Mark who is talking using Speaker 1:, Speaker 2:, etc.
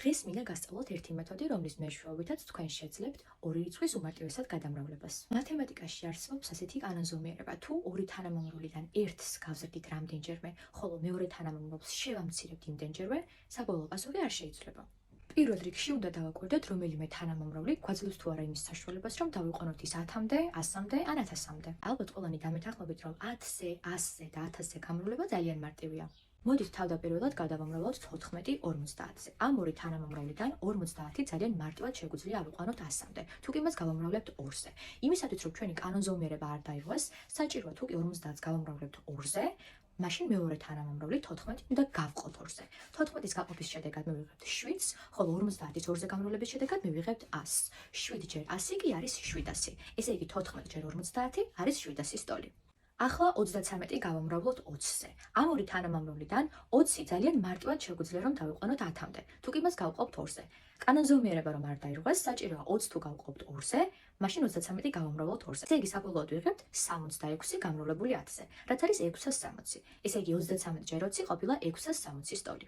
Speaker 1: დღეს მინდა გასწავლოთ ერთი მეთოდი, რომლის მეშვეობითაც თქვენ შეძლებთ ორი რიცხვის უმარტივესად გადამრავლებას. მათემატიკაში არსებობს ასეთი კანონზომიერება: თუ ორი თანამამრავლიდან ერთს გავზრდით რამდენჯერმე, ხოლო მეორე თანამამრავლს შევამცირებთ იმდენჯერმე, საბოლოო პასუხი არ შეიძლება. პირველ რიგში უნდა დავაკვირდეთ, რომელიმე თანამამრავლი გვაძლევს თუ არა იმის საშუალებას, რომ დავიყვანოთ ის 10-მდე, 100-მდე ან 1000-მდე. ალბათ ყველანი დამეთანხმებით, რომ 10-ზე, 100-ზე და 1000-ზე გამრავლება ძალიან მარტივია. მოდით თავდაპირველად გადავამრავლოთ 14 50-ზე. ამ ორი თანამამრავლიდან 50 ძალიან მარტივად შეგვიძლია ავიყვანოთ 100-მდე. თუ კი მას გავამრავლებთ 2-ზე. იმისათვის, რომ ჩვენი კანონზომიერება არ დაირღვეს, საჭიროა თუ კი 50-ს გავამრავლებთ 2-ზე, მაშინ მეორე თანამამრავლი 14 უნდა გავყოთ 2-ზე. 14-ის გაყოფის შედეგად მივიღებთ 7-ს, ხოლო 50-ის 2-ზე გამრავლების შედეგად მივიღებთ 100-ს. 7 ჯერ 100 კი არის 700. ესე იგი 14 ჯერ 50 არის 700-ის ტოლი. ახლა 33 გავამრავლოთ 20-ზე. ამ ორი თანამამრავლიდან 20 ძალიან მარტივად შეგვიძლია რომ დავიყვანოთ 10-მდე. თუ კი მას გავყავთ 2-ზე. კანონზომიერება რომ არ დაირღვეს, საჭიროა 20 თუ გავყავთ 2-ზე, მაშინ 33 გავამრავლოთ 2-ზე. ესე იგი საბოლოოდ ვიღებთ 66 გამრავლებული 10-ზე, რაც არის 660. ესე იგი 33 ჯერ 20 ყოფილა 660-ის ტოლი.